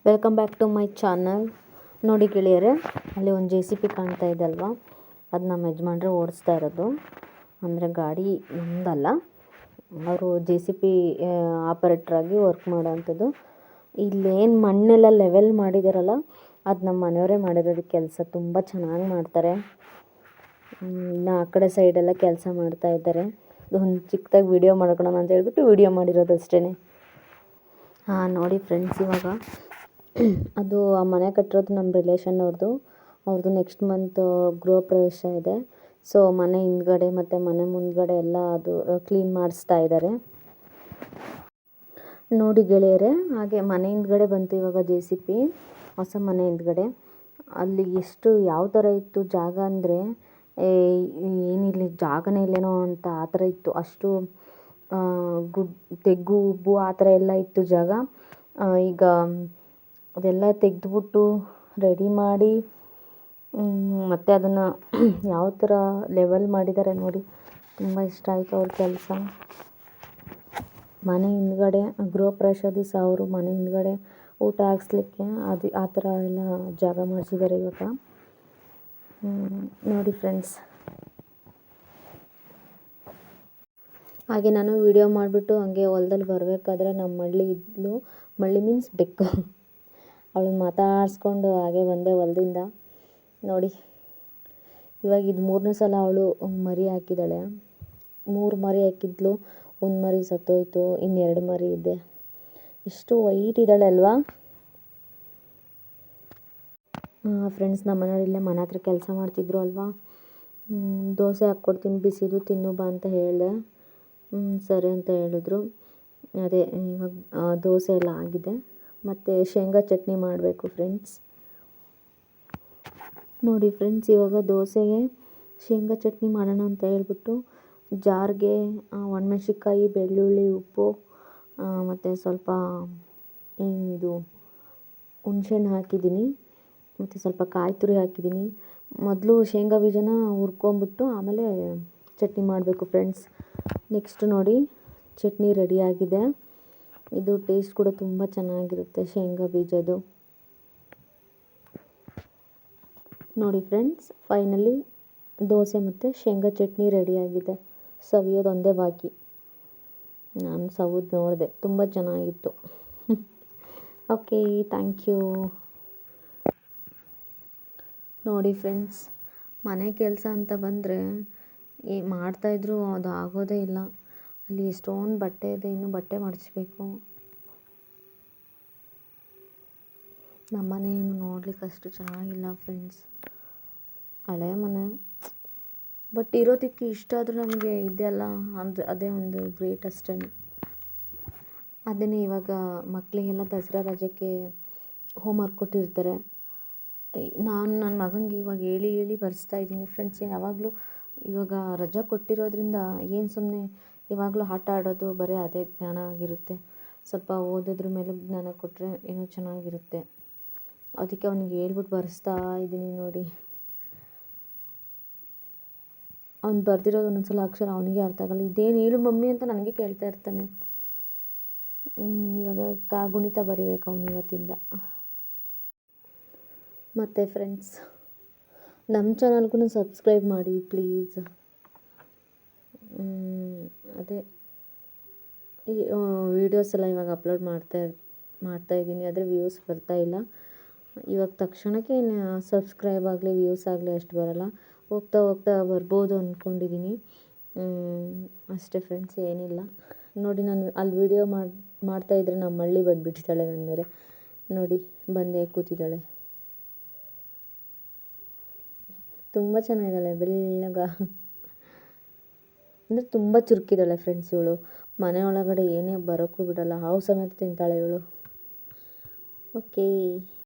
Welcome back to my channel. ನೋಡಿ ಗೆಳೆಯರೆ, ಅಲ್ಲಿ ಒಂದು JCB ಕಾಣ್ತಾ ಇದೆ ಅಲ್ವಾ, ಅದು ನಮ್ಮ ಯಜಮಾನ್ರೆ ಓಡಿಸ್ತಾ ಇರೋದು. ಅಂದರೆ ಗಾಡಿ ನಮ್ಮದಲ್ಲ, ಅವರು JCB ಆಪರೇಟ್ರಾಗಿ ವರ್ಕ್ ಮಾಡೋವಂಥದ್ದು. ಇಲ್ಲೇನು ಮಣ್ಣೆಲ್ಲ ಲೆವೆಲ್ ಮಾಡಿದಾರಲ್ಲ, ಅದು ನಮ್ಮ ಮನೆಯವರೇ ಮಾಡಿರೋದು ಕೆಲಸ. ತುಂಬ ಚೆನ್ನಾಗಿ ಮಾಡ್ತಾರೆ. ಇನ್ನು ಆ ಕಡೆ ಸೈಡೆಲ್ಲ ಕೆಲಸ ಮಾಡ್ತಾ ಇದ್ದಾರೆ. ಒಂದು ಚಿಕ್ಕದಾಗಿ ವಿಡಿಯೋ ಮಾಡ್ಕೊಳ್ಳೋಣ ಅಂತ ಹೇಳ್ಬಿಟ್ಟು ವಿಡಿಯೋ ಮಾಡಿರೋದು ಅಷ್ಟೇ. ನೋಡಿ ಫ್ರೆಂಡ್ಸ್, ಇವಾಗ ಅದು ಆ ಮನೆ ಕಟ್ಟಿರೋದು ನಮ್ಮ ರಿಲೇಷನ್ ಅವ್ರದ್ದು ನೆಕ್ಸ್ಟ್ ಮಂತ್ ಗೃಹ ಪ್ರವೇಶ ಇದೆ. ಸೊ ಮನೆ ಹಿಂದ್ಗಡೆ ಮತ್ತು ಮನೆ ಮುಂದ್ಗಡೆ ಎಲ್ಲ ಅದು ಕ್ಲೀನ್ ಮಾಡಿಸ್ತಾ ಇದ್ದಾರೆ. ನೋಡಿ ಗೆಳೆಯರೆ, ಹಾಗೆ ಮನೆ ಹಿಂದ್ಗಡೆ ಬಂತು ಇವಾಗ JCB, ಹೊಸ ಮನೆ ಹಿಂದ್ಗಡೆ. ಅಲ್ಲಿ ಎಷ್ಟು ಯಾವ ಥರ ಇತ್ತು ಜಾಗ ಅಂದರೆ, ಏನಿಲ್ಲಿ ಜಾಗನೇ ಇಲ್ಲೇನೋ ಅಂತ ಆ ಥರ ಇತ್ತು. ಅಷ್ಟು ತೆಗ್ಗು ಉಬ್ಬು ಆ ಥರ ಎಲ್ಲ ಇತ್ತು ಜಾಗ. ಈಗ ಅದೆಲ್ಲ ತೆಗೆದ್ಬಿಟ್ಟು ರೆಡಿ ಮಾಡಿ ಮತ್ತು ಅದನ್ನು ಯಾವ ಥರ ಲೆವೆಲ್ ಮಾಡಿದ್ದಾರೆ ನೋಡಿ, ತುಂಬ ಇಷ್ಟ ಆಯಿತು ಅವ್ರ ಕೆಲಸ. ಮನೆ ಹಿಂದ್ಗಡೆ ಗೃಹ ಪ್ರವೇಶ ದಿವಸ ಅವರು ಮನೆ ಹಿಂದ್ಗಡೆ ಊಟ ಹಾಕ್ಸ್ಲಿಕ್ಕೆ ಅದು ಆ ಥರ ಎಲ್ಲ ಜಾಗ ಮಾಡಿಸಿದ್ದಾರೆ ಇವಾಗ. ನೋಡಿ ಫ್ರೆಂಡ್ಸ್, ಹಾಗೆ ನಾನು ವಿಡಿಯೋ ಮಾಡಿಬಿಟ್ಟು ಹಂಗೆ ಹೊಲದಲ್ಲಿ ಬರಬೇಕಾದ್ರೆ ನಮ್ಮ ಮಳ್ಳಿ ಇದ್ಲು. ಮಳ್ಳಿ ಮೀನ್ಸ್ ಬೆಕ್ಕು. ಅವಳನ್ನ ಮಾತಾಡಿಸ್ಕೊಂಡು ಹಾಗೆ ಬಂದೆ ಹೊಲದಿಂದ. ನೋಡಿ, ಇವಾಗ ಇದು 3ನೇ ಸಲ ಅವಳು ಮರಿ ಹಾಕಿದ್ದಾಳೆ. 3 ಮರಿ ಹಾಕಿದ್ಲು, 1 ಮರಿ ಸತ್ತೋಯ್ತು, ಇನ್ನು 2 ಮರಿ ಇದೆ. ಎಷ್ಟು ವೈಟ್ ಇದ್ದಾಳೆ ಅಲ್ವಾ ಫ್ರೆಂಡ್ಸ್. ನಮ್ಮ ಮನೆಯವ್ರು ಇಲ್ಲೇ ಮನೆ ಹತ್ರ ಕೆಲಸ ಮಾಡ್ತಿದ್ರು ಅಲ್ವಾ. ದೋಸೆ ಹಾಕ್ಕೊಡ್ತೀನಿ, ಬಿಸಿದು ತಿನ್ನು ಬಾ ಅಂತ ಹೇಳಿದೆ. ಸರಿ ಅಂತ ಹೇಳಿದ್ರು. ಅದೇ ಇವಾಗ ದೋಸೆ ಎಲ್ಲ ಆಗಿದೆ, ಮತ್ತು ಶೇಂಗಾ ಚಟ್ನಿ ಮಾಡಬೇಕು ಫ್ರೆಂಡ್ಸ್. ನೋಡಿ ಫ್ರೆಂಡ್ಸ್, ಇವಾಗ ದೋಸೆಗೆ ಶೇಂಗಾ ಚಟ್ನಿ ಮಾಡೋಣ ಅಂತ ಹೇಳ್ಬಿಟ್ಟು ಜಾರ್ಗೆ ಒಣಮೆಣ್ಸಿನ್ಕಾಯಿ, ಬೆಳ್ಳುಳ್ಳಿ, ಉಪ್ಪು ಮತ್ತು ಸ್ವಲ್ಪ ಇದು ಹುಣ್ಸೆಹಣ್ಣು ಹಾಕಿದ್ದೀನಿ, ಮತ್ತು ಸ್ವಲ್ಪ ಕಾಯಿ ತುರಿ ಹಾಕಿದ್ದೀನಿ. ಮೊದಲು ಶೇಂಗಾ ಬೀಜನ ಹುರ್ಕೊಂಬಿಟ್ಟು ಆಮೇಲೆ ಚಟ್ನಿ ಮಾಡಬೇಕು ಫ್ರೆಂಡ್ಸ್. ನೆಕ್ಸ್ಟ್ ನೋಡಿ, ಚಟ್ನಿ ರೆಡಿಯಾಗಿದೆ. ಇದು ಟೇಸ್ಟ್ ಕೂಡ ತುಂಬ ಚೆನ್ನಾಗಿರುತ್ತೆ ಶೇಂಗಾ ಬೀಜದ್ದು. ನೋಡಿ ಫ್ರೆಂಡ್ಸ್, ಫೈನಲಿ ದೋಸೆ ಮತ್ತು ಶೇಂಗಾ ಚಟ್ನಿ ರೆಡಿಯಾಗಿದೆ. ಸವಿಯೋದು ಒಂದೇ ಬಾಕಿ. ನಾನು ಸವಿದು ನೋಡಿದೆ, ತುಂಬ ಚೆನ್ನಾಗಿತ್ತು. Okay, thank you. ನೋಡಿ ಫ್ರೆಂಡ್ಸ್, ಮನೆ ಕೆಲಸ ಅಂತ ಬಂದರೆ ಮಾಡ್ತಾಯಿದ್ರು ಅದು ಆಗೋದೇ ಇಲ್ಲ. ಅಲ್ಲಿ ಎಷ್ಟೊಂದು ಬಟ್ಟೆ ಇದೆ, ಇನ್ನೂ ಬಟ್ಟೆ ಮಡಚಬೇಕು. ನಮ್ಮ ಮನೆ ಏನು ನೋಡ್ಲಿಕ್ಕೆ ಅಷ್ಟು ಚೆನ್ನಾಗಿಲ್ಲ ಫ್ರೆಂಡ್ಸ್, ಹಳೆ ಮನೆ. ಬಟ್ ಇರೋದಕ್ಕೆ ಇಷ್ಟ ಆದರೂ ನಮಗೆ ಇದೆಯಲ್ಲ, ಅದೇ ಒಂದು ಗ್ರೇಟ್ ಅಷ್ಟೇ. ಅದನ್ನೇ ಇವಾಗ ಮಕ್ಕಳಿಗೆಲ್ಲ ದಸರಾ ರಜಕ್ಕೆ ಹೋಮ್ವರ್ಕ್ ಕೊಟ್ಟಿರ್ತಾರೆ. ನಾನು ನನ್ನ ಮಗನಿಗೆ ಇವಾಗ ಹೇಳಿ ಬರೆಸ್ತಾ ಇದ್ದೀನಿ ಫ್ರೆಂಡ್ಸ್. ಯಾವಾಗಲೂ ಇವಾಗ ರಜೆ ಕೊಟ್ಟಿರೋದ್ರಿಂದ ಏನು ಸುಮ್ಮನೆ ಯಾವಾಗಲೂ ಆಟ ಆಡೋದು, ಬರೀ ಅದೇ ಜ್ಞಾನ ಆಗಿರುತ್ತೆ. ಸ್ವಲ್ಪ ಓದೋದ್ರ ಮೇಲೆ ಜ್ಞಾನ ಕೊಟ್ಟರೆ ಏನೋ ಚೆನ್ನಾಗಿರುತ್ತೆ. ಅದಕ್ಕೆ ಅವನಿಗೆ ಹೇಳ್ಬಿಟ್ಟು ಬರೆಸ್ತಾ ಇದ್ದೀನಿ. ನೋಡಿ, ಅವ್ನು ಬರ್ದಿರೋದು ಒಂದೊಂದ್ಸಲ ಅಕ್ಷರ ಅವನಿಗೆ ಅರ್ಥ ಆಗಲ್ಲ. ಇದೇನು ಹೇಳು ಮಮ್ಮಿ ಅಂತ ನನಗೆ ಕೇಳ್ತಾ ಇರ್ತಾನೆ. ಇವಾಗ ಕಾಗುಣಿತ ಬರಿಬೇಕು ಅವನು ಇವತ್ತಿಂದ. ಮತ್ತು ಫ್ರೆಂಡ್ಸ್, ನಮ್ಮ ಚಾನಲ್ಗೂ ಸಬ್ಸ್ಕ್ರೈಬ್ ಮಾಡಿ ಪ್ಲೀಸ್. ಅದೇ ಈ ವೀಡಿಯೋಸ್ ಎಲ್ಲ ಇವಾಗ ಅಪ್ಲೋಡ್ ಮಾಡ್ತಾಯಿದ್ದೀನಿ, ಆದರೆ ವ್ಯೂಸ್ ಬರ್ತಾಯಿಲ್ಲ. ಇವಾಗ ತಕ್ಷಣಕ್ಕೆ ಸಬ್ಸ್ಕ್ರೈಬ್ ಆಗಲಿ ವ್ಯೂಸ್ ಆಗಲಿ ಅಷ್ಟು ಬರೋಲ್ಲ. ಹೋಗ್ತಾ ಹೋಗ್ತಾ ಬರ್ಬೋದು ಅಂದ್ಕೊಂಡಿದ್ದೀನಿ. ಅಷ್ಟೇ ಫ್ರೆಂಡ್ಸ್, ಏನಿಲ್ಲ. ನೋಡಿ, ನಾನು ಅಲ್ಲಿ ವೀಡಿಯೋ ಮಾಡ್ತಾಯಿದ್ರೆ ನಮ್ಮ ಮಳ್ಳಿ ಬಂದುಬಿಟ್ಟಿದ್ದಾಳೆ ನನ್ನ ಮೇಲೆ. ನೋಡಿ, ಬಂದೇ ಕೂತಿದ್ದಾಳೆ. ತುಂಬ ಚೆನ್ನಾಗಿದ್ದಾಳೆ, ಬೆಳ್ಳಗ. ಅಂದರೆ ತುಂಬ ಚುರುಕಿದ್ದಾಳೆ ಫ್ರೆಂಡ್ಸ್ ಇವಳು. ಮನೆ ಒಳಗಡೆ ಏನೇ ಬರೋಕ್ಕೂ ಬಿಡಲ್ಲ, ಹಾವು ಸಮೇತ ತಿಂತಾಳೆ ಇವಳು. ಓಕೆ.